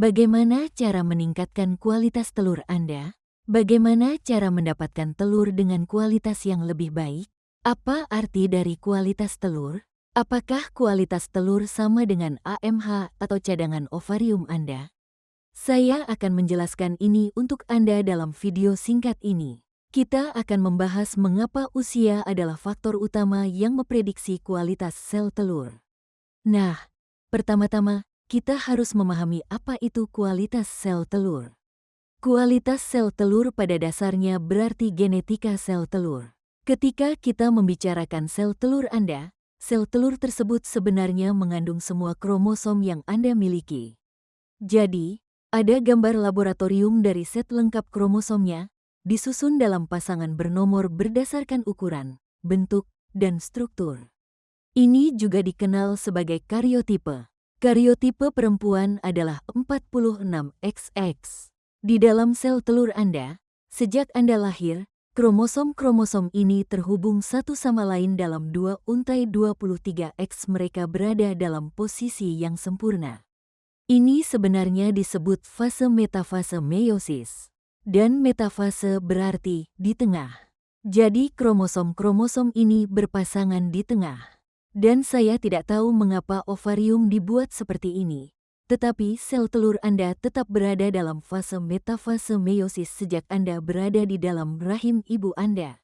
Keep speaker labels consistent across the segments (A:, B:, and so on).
A: Bagaimana cara meningkatkan kualitas telur Anda? Bagaimana cara mendapatkan telur dengan kualitas yang lebih baik? Apa arti dari kualitas telur? Apakah kualitas telur sama dengan AMH atau cadangan ovarium Anda? Saya akan menjelaskan ini untuk Anda dalam video singkat ini. Kita akan membahas mengapa usia adalah faktor utama yang memprediksi kualitas sel telur. Nah, pertama-tama, kita harus memahami apa itu kualitas sel telur. Kualitas sel telur pada dasarnya berarti genetika sel telur. Ketika kita membicarakan sel telur Anda, sel telur tersebut sebenarnya mengandung semua kromosom yang Anda miliki. Jadi, ada gambar laboratorium dari set lengkap kromosomnya, disusun dalam pasangan bernomor berdasarkan ukuran, bentuk, dan struktur. Ini juga dikenal sebagai karyotipe. Karyotipe perempuan adalah 46XX. Di dalam sel telur Anda, sejak Anda lahir, kromosom-kromosom ini terhubung satu sama lain dalam dua untai 23X. Mereka berada dalam posisi yang sempurna. Ini sebenarnya disebut fase metafase meiosis. Dan metafase berarti di tengah. Jadi kromosom-kromosom ini berpasangan di tengah. Dan saya tidak tahu mengapa ovarium dibuat seperti ini. Tetapi sel telur Anda tetap berada dalam fase metafase meiosis sejak Anda berada di dalam rahim ibu Anda.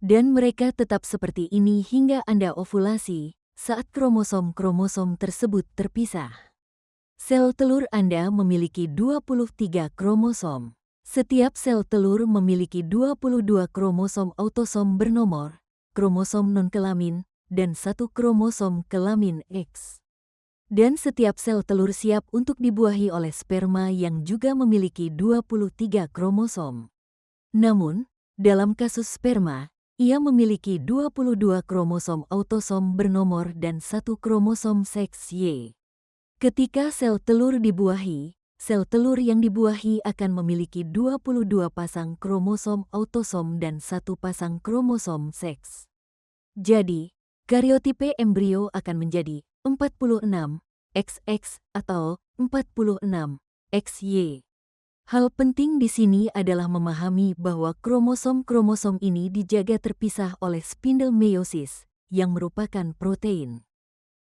A: Dan mereka tetap seperti ini hingga Anda ovulasi, saat kromosom-kromosom tersebut terpisah. Sel telur Anda memiliki 23 kromosom. Setiap sel telur memiliki 22 kromosom autosom bernomor, kromosom non-kelamin, dan satu kromosom kelamin X. Dan setiap sel telur siap untuk dibuahi oleh sperma yang juga memiliki 23 kromosom. Namun, dalam kasus sperma, ia memiliki 22 kromosom autosom bernomor dan satu kromosom seks Y. Ketika sel telur dibuahi, sel telur yang dibuahi akan memiliki 22 pasang kromosom autosom dan satu pasang kromosom seks. Jadi, karyotipe embrio akan menjadi 46XX atau 46XY. Hal penting di sini adalah memahami bahwa kromosom-kromosom ini dijaga terpisah oleh spindle meiosis, yang merupakan protein.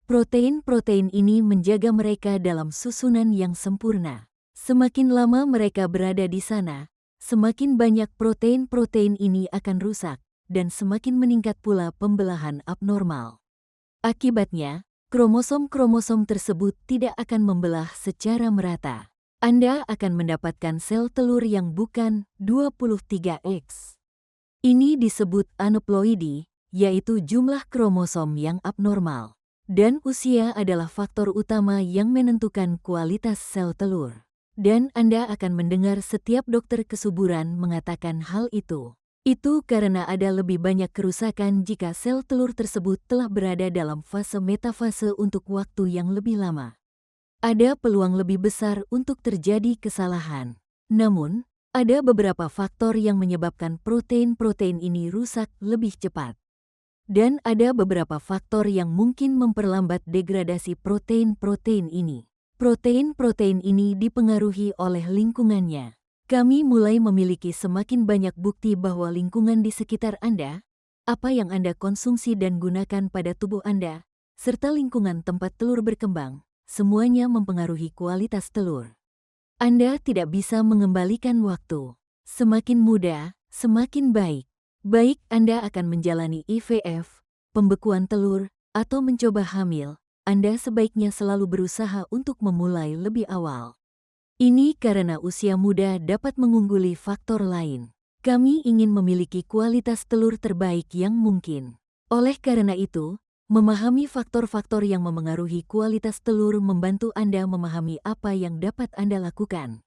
A: Protein-protein ini menjaga mereka dalam susunan yang sempurna. Semakin lama mereka berada di sana, semakin banyak protein-protein ini akan rusak, dan semakin meningkat pula pembelahan abnormal. Akibatnya, kromosom-kromosom tersebut tidak akan membelah secara merata. Anda akan mendapatkan sel telur yang bukan 23X. Ini disebut anuploidi, yaitu jumlah kromosom yang abnormal. Dan usia adalah faktor utama yang menentukan kualitas sel telur. Dan Anda akan mendengar setiap dokter kesuburan mengatakan hal itu. Itu karena ada lebih banyak kerusakan jika sel telur tersebut telah berada dalam fase metafase untuk waktu yang lebih lama. Ada peluang lebih besar untuk terjadi kesalahan. Namun, ada beberapa faktor yang menyebabkan protein-protein ini rusak lebih cepat. Dan ada beberapa faktor yang mungkin memperlambat degradasi protein-protein ini. Protein-protein ini dipengaruhi oleh lingkungannya. Kami mulai memiliki semakin banyak bukti bahwa lingkungan di sekitar Anda, apa yang Anda konsumsi dan gunakan pada tubuh Anda, serta lingkungan tempat telur berkembang, semuanya mempengaruhi kualitas telur. Anda tidak bisa mengembalikan waktu. Semakin muda, semakin baik. Baik Anda akan menjalani IVF, pembekuan telur, atau mencoba hamil, Anda sebaiknya selalu berusaha untuk memulai lebih awal. Ini karena usia muda dapat mengungguli faktor lain. Kami ingin memiliki kualitas telur terbaik yang mungkin. Oleh karena itu, memahami faktor-faktor yang memengaruhi kualitas telur membantu Anda memahami apa yang dapat Anda lakukan.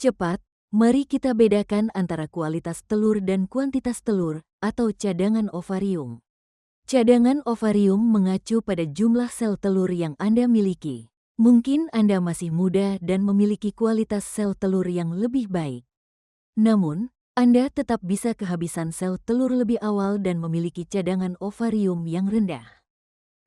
A: Cepat, mari kita bedakan antara kualitas telur dan kuantitas telur atau cadangan ovarium. Cadangan ovarium mengacu pada jumlah sel telur yang Anda miliki. Mungkin Anda masih muda dan memiliki kualitas sel telur yang lebih baik. Namun, Anda tetap bisa kehabisan sel telur lebih awal dan memiliki cadangan ovarium yang rendah.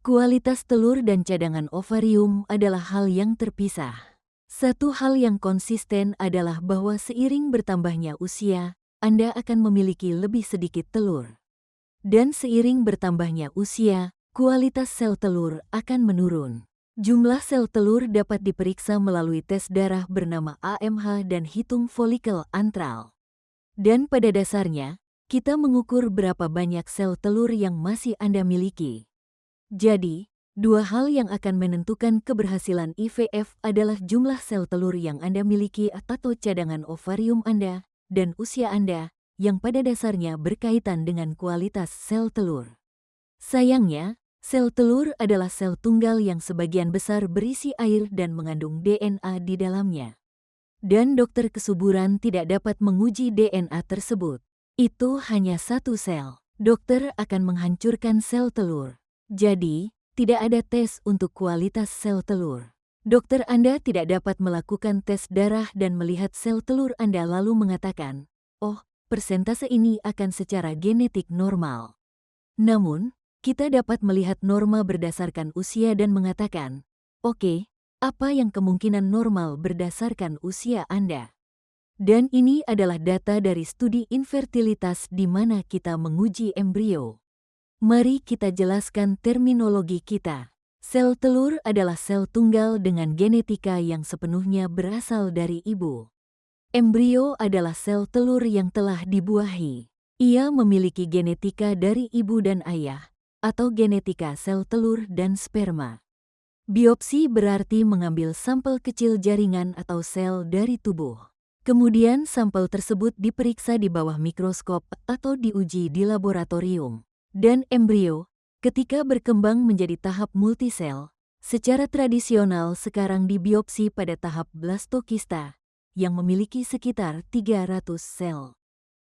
A: Kualitas telur dan cadangan ovarium adalah hal yang terpisah. Satu hal yang konsisten adalah bahwa seiring bertambahnya usia, Anda akan memiliki lebih sedikit telur. Dan seiring bertambahnya usia, kualitas sel telur akan menurun. Jumlah sel telur dapat diperiksa melalui tes darah bernama AMH dan hitung folikel antral. Dan pada dasarnya, kita mengukur berapa banyak sel telur yang masih Anda miliki. Jadi, dua hal yang akan menentukan keberhasilan IVF adalah jumlah sel telur yang Anda miliki atau cadangan ovarium Anda, dan usia Anda, yang pada dasarnya berkaitan dengan kualitas sel telur. Sayangnya, sel telur adalah sel tunggal yang sebagian besar berisi air dan mengandung DNA di dalamnya. Dan dokter kesuburan tidak dapat menguji DNA tersebut. Itu hanya satu sel. Dokter akan menghancurkan sel telur. Jadi, tidak ada tes untuk kualitas sel telur. Dokter Anda tidak dapat melakukan tes darah dan melihat sel telur Anda lalu mengatakan, "Oh, persentase ini akan secara genetik normal." Namun, kita dapat melihat norma berdasarkan usia dan mengatakan, "Oke, apa yang kemungkinan normal berdasarkan usia Anda?" Dan ini adalah data dari studi infertilitas di mana kita menguji embrio. Mari kita jelaskan terminologi kita. Sel telur adalah sel tunggal dengan genetika yang sepenuhnya berasal dari ibu. Embrio adalah sel telur yang telah dibuahi. Ia memiliki genetika dari ibu dan ayah, atau genetika sel telur dan sperma. Biopsi berarti mengambil sampel kecil jaringan atau sel dari tubuh. Kemudian sampel tersebut diperiksa di bawah mikroskop atau diuji di laboratorium. Dan embrio, ketika berkembang menjadi tahap multisel, secara tradisional sekarang dibiopsi pada tahap blastokista, yang memiliki sekitar 300 sel.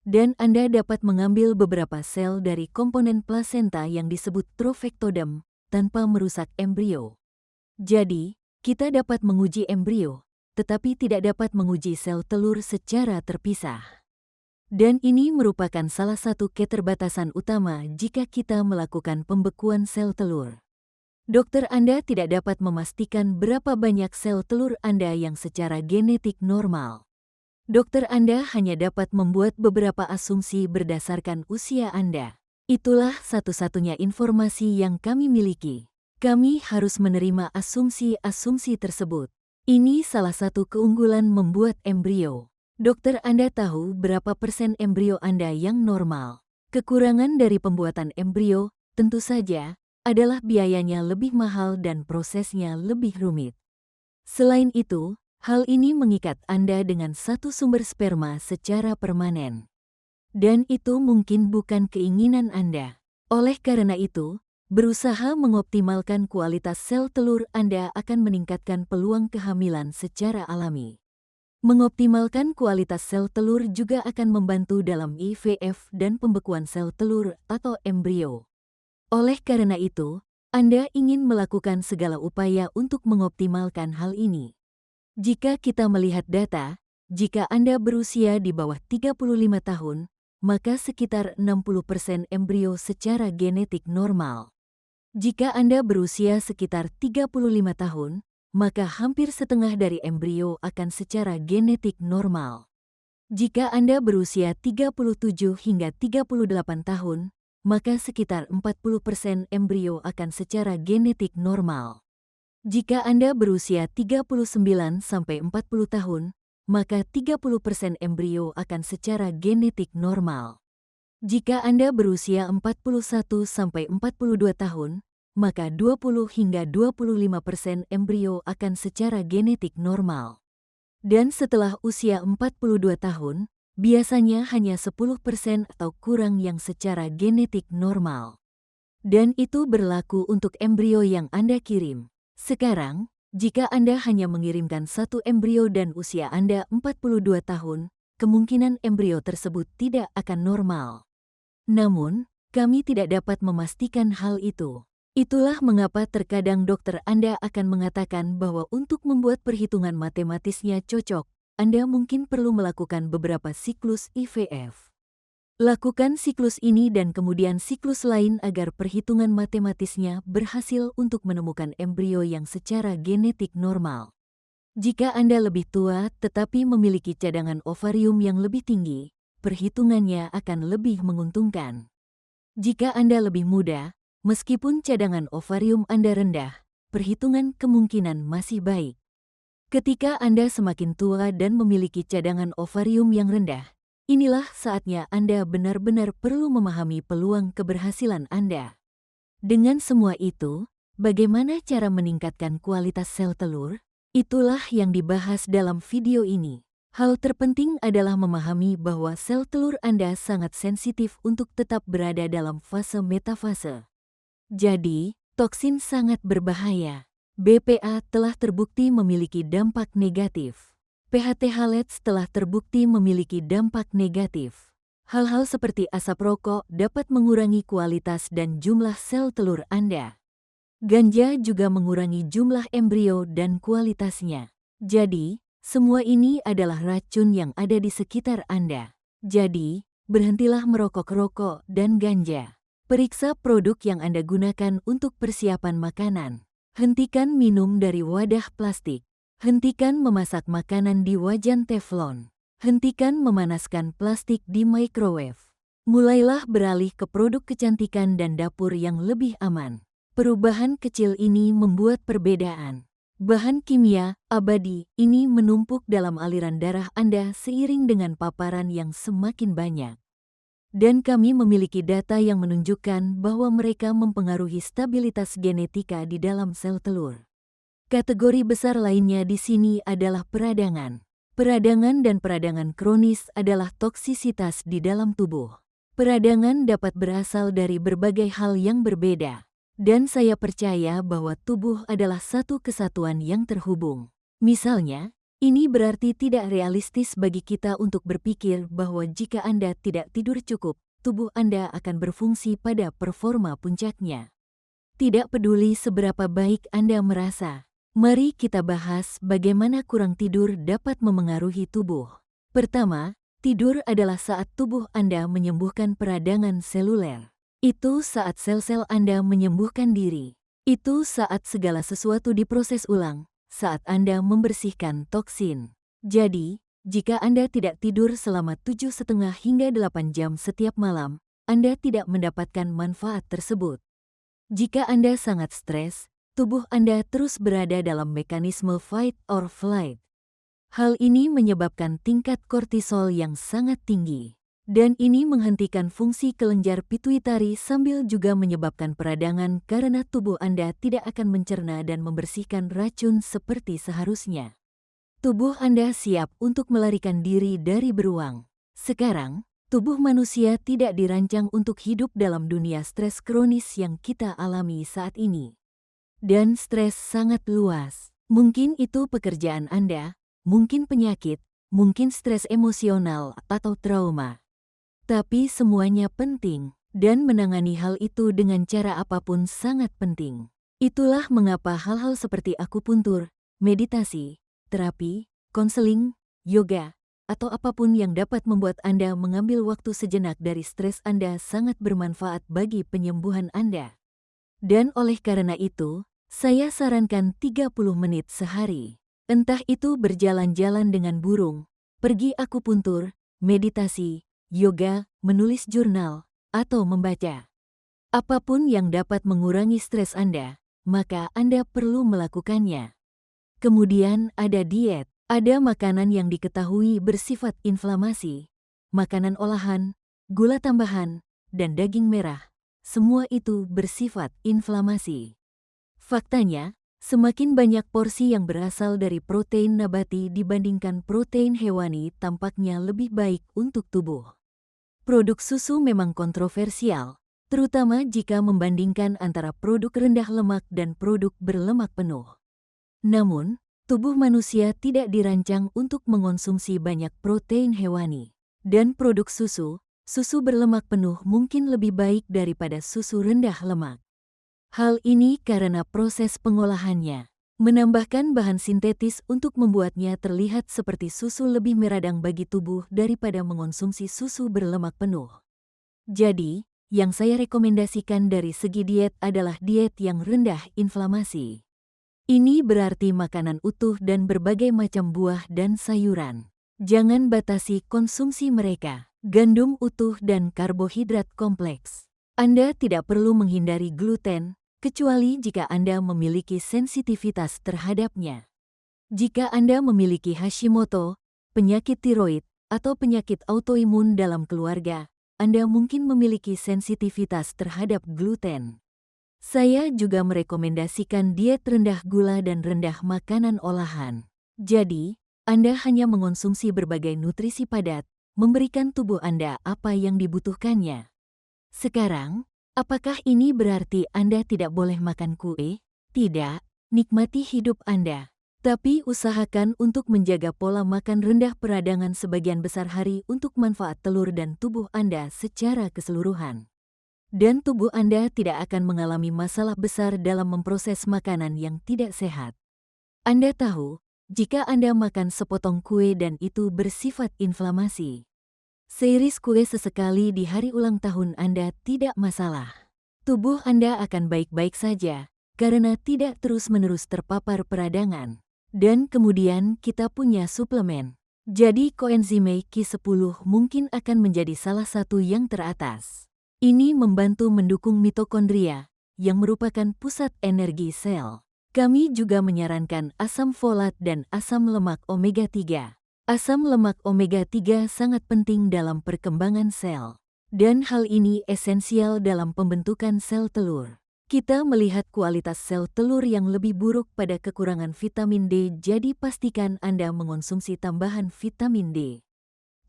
A: Dan Anda dapat mengambil beberapa sel dari komponen plasenta yang disebut trofectodem tanpa merusak embrio. Jadi, kita dapat menguji embrio, tetapi tidak dapat menguji sel telur secara terpisah. Dan ini merupakan salah satu keterbatasan utama jika kita melakukan pembekuan sel telur. Dokter Anda tidak dapat memastikan berapa banyak sel telur Anda yang secara genetik normal. Dokter Anda hanya dapat membuat beberapa asumsi berdasarkan usia Anda. Itulah satu-satunya informasi yang kami miliki. Kami harus menerima asumsi-asumsi tersebut. Ini salah satu keunggulan membuat embrio. Dokter Anda tahu berapa persen embrio Anda yang normal. Kekurangan dari pembuatan embrio, tentu saja, adalah biayanya lebih mahal dan prosesnya lebih rumit. Selain itu, hal ini mengikat Anda dengan satu sumber sperma secara permanen. Dan itu mungkin bukan keinginan Anda. Oleh karena itu, berusaha mengoptimalkan kualitas sel telur Anda akan meningkatkan peluang kehamilan secara alami. Mengoptimalkan kualitas sel telur juga akan membantu dalam IVF dan pembekuan sel telur atau embrio. Oleh karena itu, Anda ingin melakukan segala upaya untuk mengoptimalkan hal ini. Jika kita melihat data, jika Anda berusia di bawah 35 tahun, maka sekitar 60% embrio secara genetik normal. Jika Anda berusia sekitar 35 tahun, maka hampir setengah dari embrio akan secara genetik normal. Jika Anda berusia 37 hingga 38 tahun, maka sekitar 40% embrio akan secara genetik normal. Jika Anda berusia 39 sampai 40 tahun, maka 30% embrio akan secara genetik normal. Jika Anda berusia 41 sampai 42 tahun, maka 20 hingga 25% embrio akan secara genetik normal. Dan setelah usia 42 tahun, biasanya hanya 10% atau kurang yang secara genetik normal. Dan itu berlaku untuk embrio yang Anda kirim. Sekarang, jika Anda hanya mengirimkan satu embrio dan usia Anda 42 tahun, kemungkinan embrio tersebut tidak akan normal. Namun, kami tidak dapat memastikan hal itu. Itulah mengapa terkadang dokter Anda akan mengatakan bahwa untuk membuat perhitungan matematisnya cocok, Anda mungkin perlu melakukan beberapa siklus IVF. Lakukan siklus ini dan kemudian siklus lain agar perhitungan matematisnya berhasil untuk menemukan embrio yang secara genetik normal. Jika Anda lebih tua tetapi memiliki cadangan ovarium yang lebih tinggi, perhitungannya akan lebih menguntungkan. Jika Anda lebih muda, meskipun cadangan ovarium Anda rendah, perhitungan kemungkinan masih baik. Ketika Anda semakin tua dan memiliki cadangan ovarium yang rendah, inilah saatnya Anda benar-benar perlu memahami peluang keberhasilan Anda. Dengan semua itu, bagaimana cara meningkatkan kualitas sel telur? Itulah yang dibahas dalam video ini. Hal terpenting adalah memahami bahwa sel telur Anda sangat sensitif untuk tetap berada dalam fase metafase. Jadi, toksin sangat berbahaya. BPA telah terbukti memiliki dampak negatif. PHT Hallets telah terbukti memiliki dampak negatif. Hal-hal seperti asap rokok dapat mengurangi kualitas dan jumlah sel telur Anda. Ganja juga mengurangi jumlah embrio dan kualitasnya. Jadi, semua ini adalah racun yang ada di sekitar Anda. Jadi, berhentilah merokok rokok dan ganja. Periksa produk yang Anda gunakan untuk persiapan makanan. Hentikan minum dari wadah plastik. Hentikan memasak makanan di wajan teflon. Hentikan memanaskan plastik di microwave. Mulailah beralih ke produk kecantikan dan dapur yang lebih aman. Perubahan kecil ini membuat perbedaan. Bahan kimia abadi ini menumpuk dalam aliran darah Anda seiring dengan paparan yang semakin banyak. Dan kami memiliki data yang menunjukkan bahwa mereka mempengaruhi stabilitas genetika di dalam sel telur. Kategori besar lainnya di sini adalah peradangan. Peradangan dan peradangan kronis adalah toksisitas di dalam tubuh. Peradangan dapat berasal dari berbagai hal yang berbeda. Dan saya percaya bahwa tubuh adalah satu kesatuan yang terhubung. Misalnya, ini berarti tidak realistis bagi kita untuk berpikir bahwa jika Anda tidak tidur cukup, tubuh Anda akan berfungsi pada performa puncaknya. Tidak peduli seberapa baik Anda merasa. Mari kita bahas bagaimana kurang tidur dapat memengaruhi tubuh. Pertama, tidur adalah saat tubuh Anda menyembuhkan peradangan seluler. Itu saat sel-sel Anda menyembuhkan diri. Itu saat segala sesuatu diproses ulang. Saat Anda membersihkan toksin. Jadi, jika Anda tidak tidur selama 7,5 hingga 8 jam setiap malam, Anda tidak mendapatkan manfaat tersebut. Jika Anda sangat stres, tubuh Anda terus berada dalam mekanisme fight or flight. Hal ini menyebabkan tingkat kortisol yang sangat tinggi. Dan ini menghentikan fungsi kelenjar pituitari sambil juga menyebabkan peradangan karena tubuh Anda tidak akan mencerna dan membersihkan racun seperti seharusnya. Tubuh Anda siap untuk melarikan diri dari beruang. Sekarang, tubuh manusia tidak dirancang untuk hidup dalam dunia stres kronis yang kita alami saat ini. Dan stres sangat luas. Mungkin itu pekerjaan Anda, mungkin penyakit, mungkin stres emosional atau trauma. Tapi semuanya penting, dan menangani hal itu dengan cara apapun sangat penting. Itulah mengapa hal-hal seperti akupuntur, meditasi, terapi, konseling, yoga, atau apapun yang dapat membuat Anda mengambil waktu sejenak dari stres Anda sangat bermanfaat bagi penyembuhan Anda. Dan oleh karena itu, saya sarankan 30 menit sehari. Entah itu berjalan-jalan dengan burung, pergi akupuntur, meditasi, yoga, menulis jurnal, atau membaca. Apapun yang dapat mengurangi stres Anda, maka Anda perlu melakukannya. Kemudian ada diet. Ada makanan yang diketahui bersifat inflamasi, makanan olahan, gula tambahan, dan daging merah. Semua itu bersifat inflamasi. Faktanya, semakin banyak porsi yang berasal dari protein nabati dibandingkan protein hewani tampaknya lebih baik untuk tubuh. Produk susu memang kontroversial, terutama jika membandingkan antara produk rendah lemak dan produk berlemak penuh. Namun, tubuh manusia tidak dirancang untuk mengonsumsi banyak protein hewani. Dan produk susu berlemak penuh mungkin lebih baik daripada susu rendah lemak. Hal ini karena proses pengolahannya. Menambahkan bahan sintetis untuk membuatnya terlihat seperti susu lebih meradang bagi tubuh daripada mengonsumsi susu berlemak penuh. Jadi, yang saya rekomendasikan dari segi diet adalah diet yang rendah inflamasi. Ini berarti makanan utuh dan berbagai macam buah dan sayuran. Jangan batasi konsumsi mereka. Gandum utuh dan karbohidrat kompleks. Anda tidak perlu menghindari gluten, kecuali jika Anda memiliki sensitivitas terhadapnya. Jika Anda memiliki Hashimoto, penyakit tiroid, atau penyakit autoimun dalam keluarga, Anda mungkin memiliki sensitivitas terhadap gluten. Saya juga merekomendasikan diet rendah gula dan rendah makanan olahan. Jadi, Anda hanya mengonsumsi berbagai nutrisi padat, memberikan tubuh Anda apa yang dibutuhkannya. Sekarang, apakah ini berarti Anda tidak boleh makan kue? Tidak, nikmati hidup Anda. Tapi usahakan untuk menjaga pola makan rendah peradangan sebagian besar hari untuk manfaat telur dan tubuh Anda secara keseluruhan. Dan tubuh Anda tidak akan mengalami masalah besar dalam memproses makanan yang tidak sehat. Anda tahu, jika Anda makan sepotong kue dan itu bersifat inflamasi, seiris kue sesekali di hari ulang tahun Anda tidak masalah. Tubuh Anda akan baik-baik saja, karena tidak terus-menerus terpapar peradangan. Dan kemudian kita punya suplemen. Jadi koenzim Q10 mungkin akan menjadi salah satu yang teratas. Ini membantu mendukung mitokondria, yang merupakan pusat energi sel. Kami juga menyarankan asam folat dan asam lemak omega 3. Asam lemak omega 3 sangat penting dalam perkembangan sel. Dan hal ini esensial dalam pembentukan sel telur. Kita melihat kualitas sel telur yang lebih buruk pada kekurangan vitamin D, jadi pastikan Anda mengonsumsi tambahan vitamin D.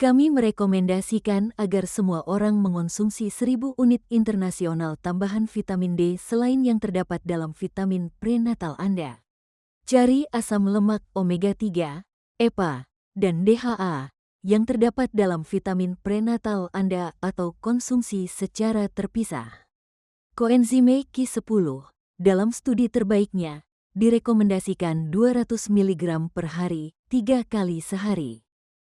A: Kami merekomendasikan agar semua orang mengonsumsi 1000 unit internasional tambahan vitamin D selain yang terdapat dalam vitamin prenatal Anda. Cari asam lemak omega 3, EPA, dan DHA yang terdapat dalam vitamin prenatal Anda atau konsumsi secara terpisah. Koenzim Q10, dalam studi terbaiknya, direkomendasikan 200 mg per hari, 3 kali sehari.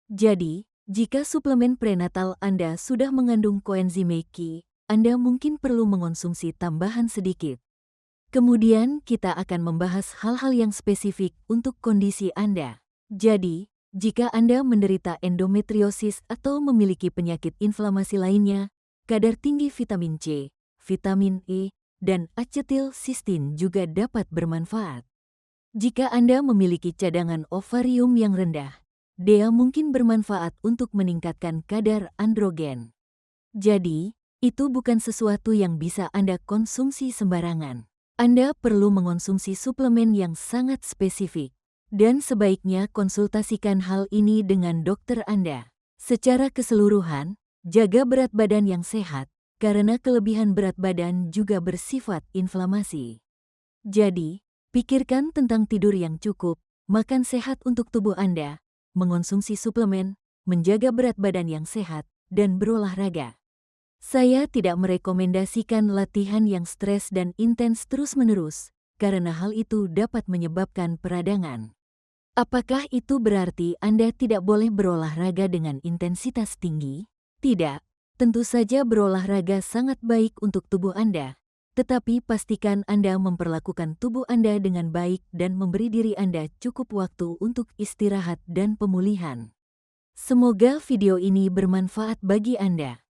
A: Jadi, jika suplemen prenatal Anda sudah mengandung koenzim Q, Anda mungkin perlu mengonsumsi tambahan sedikit. Kemudian kita akan membahas hal-hal yang spesifik untuk kondisi Anda. Jadi, jika Anda menderita endometriosis atau memiliki penyakit inflamasi lainnya, kadar tinggi vitamin C, vitamin E, dan asetilsistin juga dapat bermanfaat. Jika Anda memiliki cadangan ovarium yang rendah, dia mungkin bermanfaat untuk meningkatkan kadar androgen. Jadi, itu bukan sesuatu yang bisa Anda konsumsi sembarangan. Anda perlu mengonsumsi suplemen yang sangat spesifik, dan sebaiknya konsultasikan hal ini dengan dokter Anda. Secara keseluruhan, jaga berat badan yang sehat, karena kelebihan berat badan juga bersifat inflamasi. Jadi, pikirkan tentang tidur yang cukup, makan sehat untuk tubuh Anda, mengonsumsi suplemen, menjaga berat badan yang sehat, dan berolahraga. Saya tidak merekomendasikan latihan yang stres dan intens terus-menerus, karena hal itu dapat menyebabkan peradangan. Apakah itu berarti Anda tidak boleh berolahraga dengan intensitas tinggi? Tidak. Tentu saja berolahraga sangat baik untuk tubuh Anda, tetapi pastikan Anda memperlakukan tubuh Anda dengan baik dan memberi diri Anda cukup waktu untuk istirahat dan pemulihan. Semoga video ini bermanfaat bagi Anda.